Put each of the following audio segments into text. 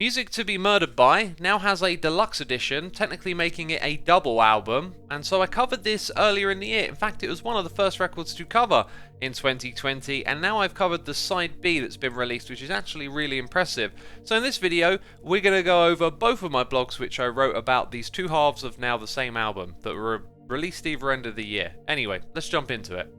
Music to be Murdered By now has a deluxe edition, technically making it a double album, and so I covered this earlier in the year. In fact, it was one of the first records to cover in 2020, and now I've covered the side B that's been released, which is actually really impressive. So in this video, we're going to go over both of my blogs which I wrote about these two halves of now the same album that were released either end of the year. Anyway, let's jump into it.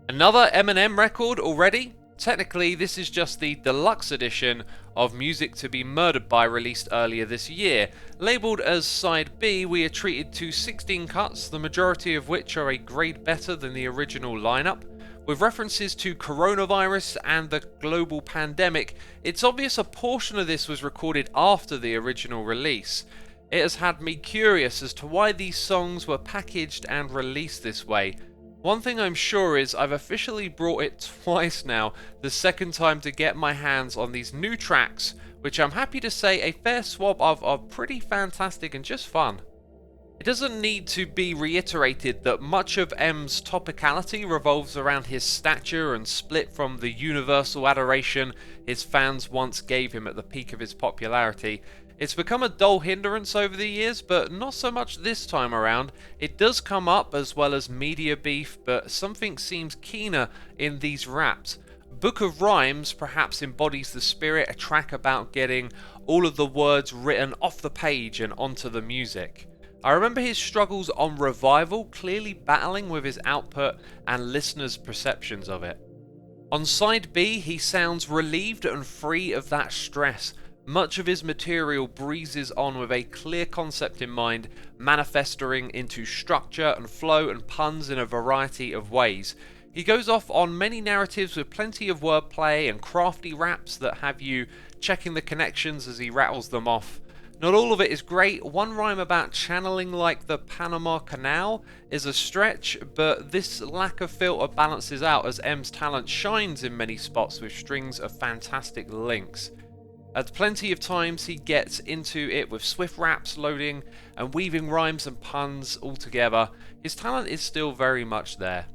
Another Eminem record already? Technically, this is just the deluxe edition of Music to be Murdered By released earlier this year. Labelled as Side B, we are treated to 16 cuts, the majority of which are a grade better than the original lineup. With references to coronavirus and the global pandemic, it's obvious a portion of this was recorded after the original release. It has had me curious as to why these songs were packaged and released this way. One thing I'm sure is I've officially brought it twice now, the second time to get my hands on these new tracks, which I'm happy to say a fair swab of are pretty fantastic and just fun. It doesn't need to be reiterated that much of M's topicality revolves around his stature and split from the universal adoration his fans once gave him at the peak of his popularity. It's become a dull hindrance over the years, but not so much this time around. It does come up as well as media beef, but something seems keener in these raps. Book of Rhymes perhaps embodies the spirit, a track about getting all of the words written off the page and onto the music. I remember his struggles on Revival, clearly battling with his output and listeners' perceptions of it. On side B, he sounds relieved and free of that stress. Much of his material breezes on with a clear concept in mind, manifesting into structure and flow and puns in a variety of ways. He goes off on many narratives with plenty of wordplay and crafty raps that have you checking the connections as he rattles them off. Not all of it is great. One rhyme about channeling like the Panama Canal is a stretch, but this lack of filter balances out as M's talent shines in many spots with strings of fantastic links. At plenty of times he gets into it with swift raps loading and weaving rhymes and puns all together. His talent is still very much there.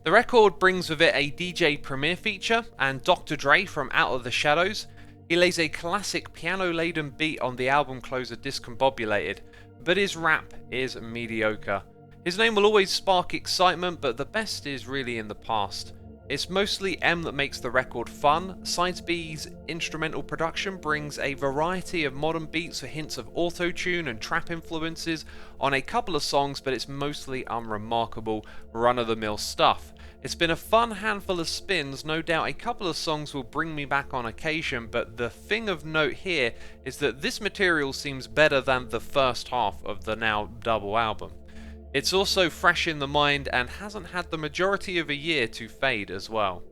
The record brings with it a DJ Premier feature and Dr. Dre from Out of the Shadows. He lays a classic piano-laden beat on the album closer Discombobulated, but his rap is mediocre. His name will always spark excitement, but the best is really in the past. It's mostly M that makes the record fun. Side B's instrumental production brings a variety of modern beats with hints of auto-tune and trap influences on a couple of songs, but it's mostly unremarkable, run-of-the-mill stuff. It's been a fun handful of spins, no doubt a couple of songs will bring me back on occasion, but the thing of note here is that this material seems better than the first half of the now double album. It's also fresh in the mind and hasn't had the majority of a year to fade as well.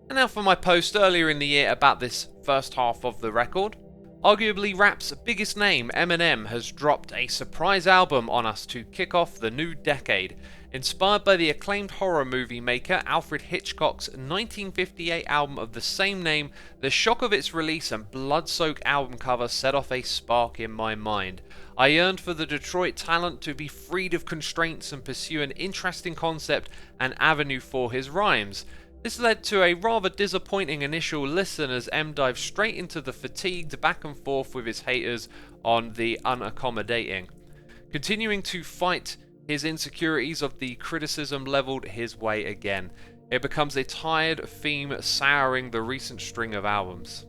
And now for my post earlier in the year about this first half of the record. Arguably rap's biggest name, Eminem, has dropped a surprise album on us to kick off the new decade. Inspired by the acclaimed horror movie maker Alfred Hitchcock's 1958 album of the same name, the shock of its release and blood-soaked album cover set off a spark in my mind. I yearned for the Detroit talent to be freed of constraints and pursue an interesting concept and avenue for his rhymes. This led to a rather disappointing initial listen as M dived straight into the fatigued back and forth with his haters on the unaccommodating. Continuing to fight his insecurities of the criticism levelled his way again. It becomes a tired theme souring the recent string of albums.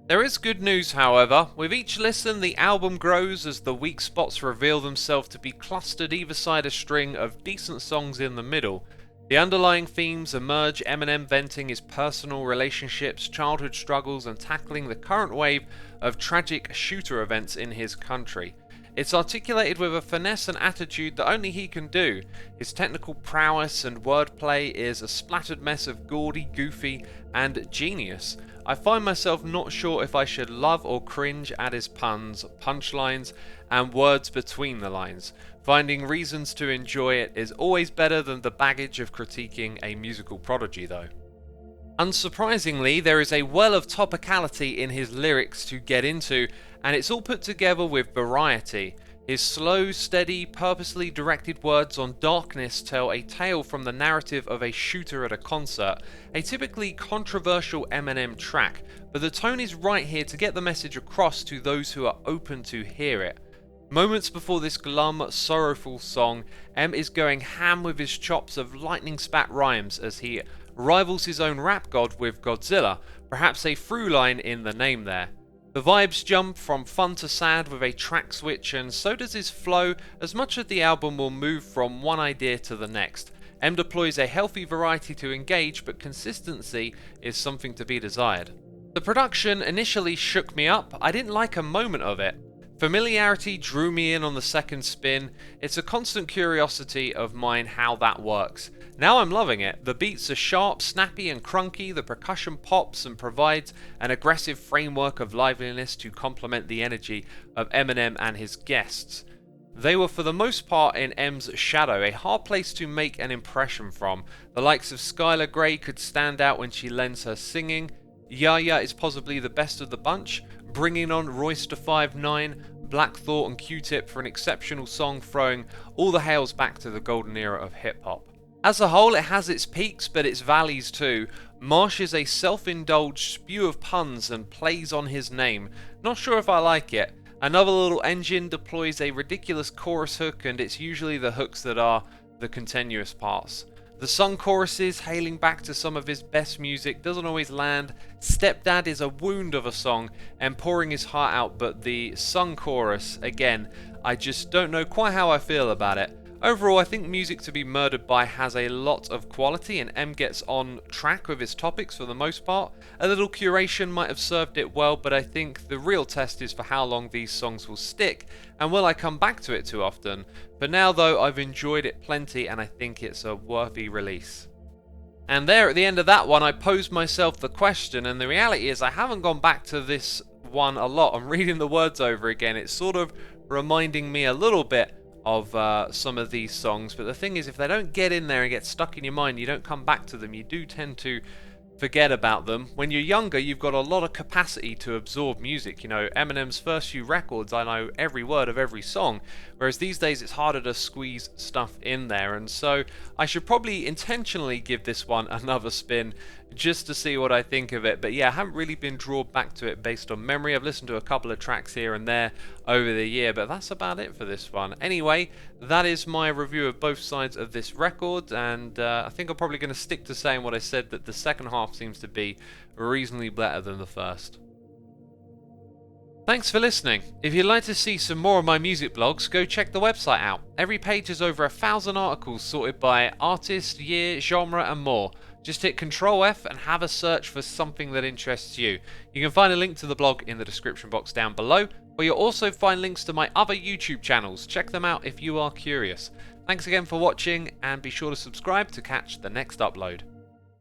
There is good news, however. With each listen, the album grows as the weak spots reveal themselves to be clustered either side a string of decent songs in the middle. The underlying themes emerge, Eminem venting his personal relationships, childhood struggles, and tackling the current wave of tragic shooter events in his country. It's articulated with a finesse and attitude that only he can do. His technical prowess and wordplay is a splattered mess of gaudy, goofy, and genius. I find myself not sure if I should love or cringe at his puns, punchlines, and words between the lines. Finding reasons to enjoy it is always better than the baggage of critiquing a musical prodigy, though. Unsurprisingly, there is a well of topicality in his lyrics to get into, and it's all put together with variety. His slow, steady, purposely directed words on darkness tell a tale from the narrative of a shooter at a concert, a typically controversial Eminem track, but the tone is right here to get the message across to those who are open to hear it. Moments before this glum, sorrowful song, Em is going ham with his chops of lightning spat rhymes as he rivals his own rap god with Godzilla, perhaps a through line in the name there. The vibes jump from fun to sad with a track switch, and so does his flow, as much of the album will move from one idea to the next. Em deploys a healthy variety to engage, but consistency is something to be desired. The production initially shook me up. I didn't like a moment of it. Familiarity drew me in on the second spin. It's a constant curiosity of mine how that works. Now I'm loving it. The beats are sharp, snappy and crunky, the percussion pops and provides an aggressive framework of liveliness to complement the energy of Eminem and his guests. They were for the most part in M's shadow, a hard place to make an impression from. The likes of Skylar Grey could stand out when she lends her singing. Yah Yah is possibly the best of the bunch, bringing on Royce da 5'9", Black Thought and Q-Tip for an exceptional song, throwing all the hails back to the golden era of hip-hop. As a whole, it has its peaks, but its valleys too. Marsh is a self-indulged spew of puns and plays on his name. Not sure if I like it. Another Little Engine deploys a ridiculous chorus hook, and it's usually the hooks that are the continuous parts. The sung choruses, hailing back to some of his best music, doesn't always land. Stepdad is a wound of a song and pouring his heart out, but the sung chorus, again, I just don't know quite how I feel about it. Overall, I think Music to Be Murdered By has a lot of quality, and M gets on track with his topics for the most part. A little curation might have served it well, but I think the real test is for how long these songs will stick, and will I come back to it too often. For now though, I've enjoyed it plenty, and I think it's a worthy release. And there at the end of that one, I posed myself the question, and the reality is I haven't gone back to this one a lot. I'm reading the words over again. It's sort of reminding me a little bit of some of these songs, but the thing is, if they don't get in there and get stuck in your mind, you don't come back to them, you do tend to forget about them. When you're younger, you've got a lot of capacity to absorb music. You know, Eminem's first few records, I know every word of every song, whereas these days it's harder to squeeze stuff in there, and so I should probably intentionally give this one another spin just to see what I think of it. But yeah, I haven't really been drawn back to it based on memory. I've listened to a couple of tracks here and there over the year, but that's about it for this one. Anyway, that is my review of both sides of this record, and I think I'm probably going to stick to saying what I said, that the second half seems to be reasonably better than the first. Thanks for listening. If you'd like to see some more of my music blogs, go check the website out. Every page has over 1,000 articles sorted by artist, year, genre and more. Just hit Ctrl F and have a search for something that interests you. You can find a link to the blog in the description box down below, where you'll also find links to my other YouTube channels. Check them out if you are curious. Thanks again for watching, and be sure to subscribe to catch the next upload.